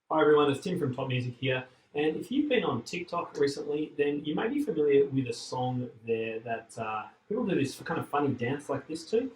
Hi everyone, it's Tim from Top Music here. And if you've been on TikTok recently, then you may be familiar with a song there that people do this kind of funny dance like this to.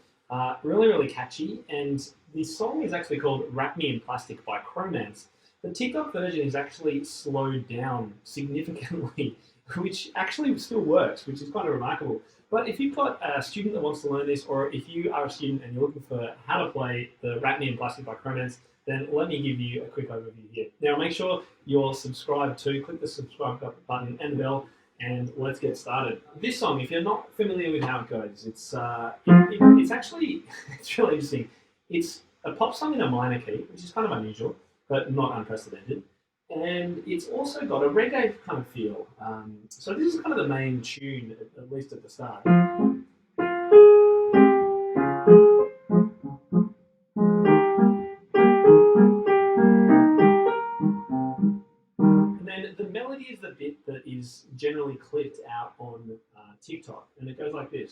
Really catchy. And the song is actually called Wrap Me in Plastic by Chromance. The TikTok version is actually slowed down significantly, which actually still works, which is kind of remarkable. But if you've got a student that wants to learn this, or if you are a student and you're looking for how to play the Wrap Me in Plastic by Chromance, then let me give you a quick overview here. Now, make sure you're subscribed to, click the subscribe button and the bell, and let's get started. This song, if you're not familiar with how it goes, it's actually it's really interesting. It's a pop song in a minor key, which is kind of unusual, but not unprecedented. And it's also got a reggae kind of feel. So this is kind of the main tune, at least at the start. The melody is the bit that is generally clipped out on TikTok, and it goes like this.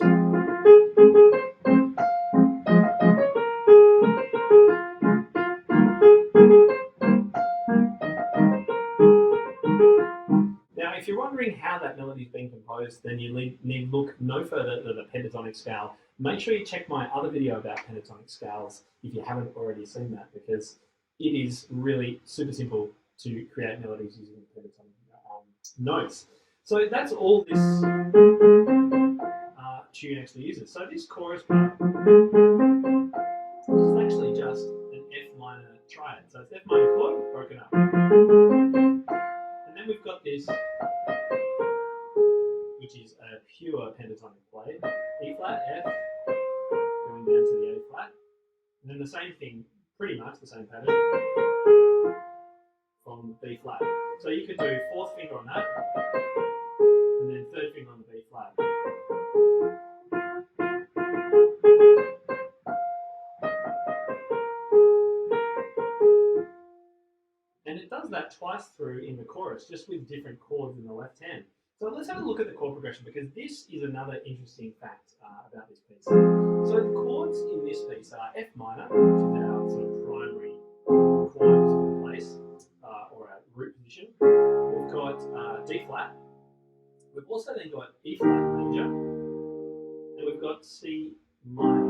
Now, if you're wondering how that melody is being composed, then you need look no further than the pentatonic scale. Make sure you check my other video about pentatonic scales if you haven't already seen that, because it is really super simple to create melodies using pentatonic notes. So that's all this tune actually uses. So this chorus part is actually just an F minor triad. So it's F minor chord broken up. And then we've got this, which is a pure pentatonic play. E flat, F, going down to the A flat. And then the same thing, pretty much the same pattern, from B flat. So you could do fourth finger on that, and then third finger on the B flat. And it does that twice through in the chorus, just with different chords in the left hand. So let's have a look at the chord progression, because this is another interesting fact about this piece. So the chords in this piece are F minor, which is our sort of primary chord place, or our root position. We've got D flat. We've also then got E flat major, and we've got C minor.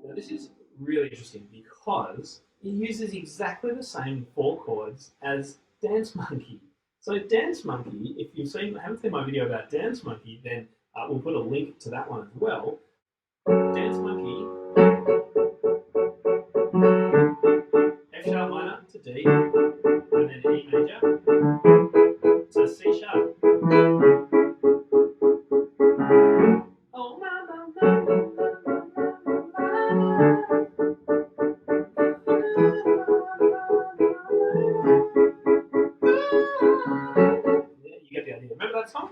Now this is really interesting because it uses exactly the same four chords as Dance Monkey. So Dance Monkey, if haven't seen my video about Dance Monkey, then we'll put a link to that one as well. Dance Monkey, F sharp minor to D, and then E major to C sharp. Oh, you get the idea. Remember that song?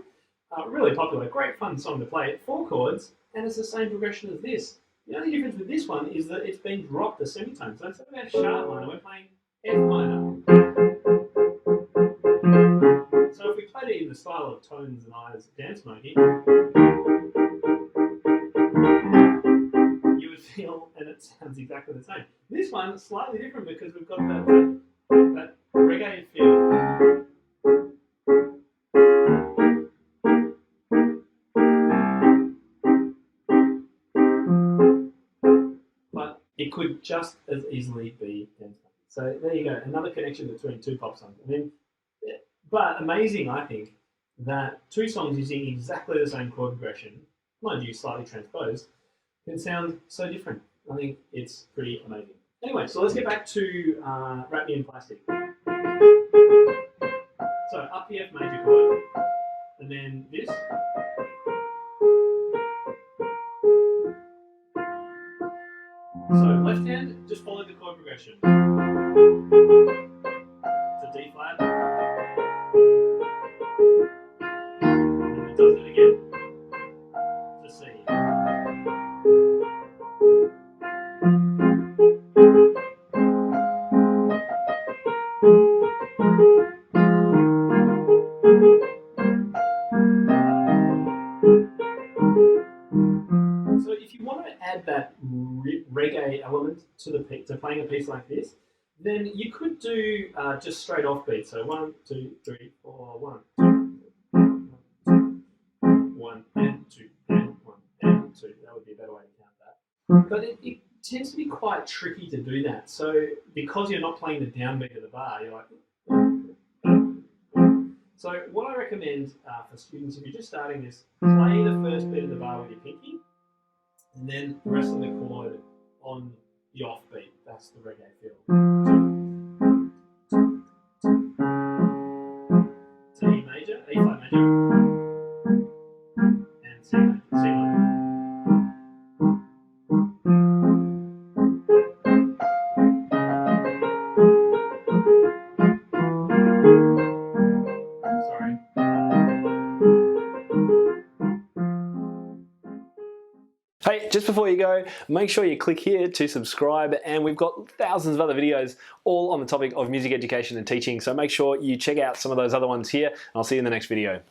Really popular, great fun song to play. 4 chords, and it's the same progression as this. The only difference with this one is that it's been dropped a semitone. So instead of F sharp minor, we're playing F minor. So if we played it in the style of Tones and I's Dance Monkey, you would feel, and it sounds exactly the same. This one is slightly different because we've got that reggae feel. But it could just as easily be Dance Monkey. So there you go, another connection between two pop songs. But amazing, I think, that two songs using exactly the same chord progression, mind you, slightly transposed, can sound so different. I think it's pretty amazing. Anyway, so let's get back to Wrap Me in Plastic. So up the F major chord, and then this. So left hand, just follow the chord progression. To D flat. And then it does it again. To C. So if you want to add that reggae element to playing a piece like this, then you could do just straight off beat. So 1, 2, 3, 4, 1, 2, 1 and 2 and 1 and 2. That would be a better way to count that. But it tends to be quite tricky to do that. So because you're not playing the downbeat of the bar, you're like. So what I recommend for students, if you're just starting this, play the first beat of the bar with your pinky, and then the rest of the chord on the off beat. That's the reggae feel. So E major, E flat major, and C major, C minor. Sorry. Hey, just before you go, make sure you click here to subscribe, and we've got thousands of other videos all on the topic of music education and teaching, so make sure you check out some of those other ones here, and I'll see you in the next video.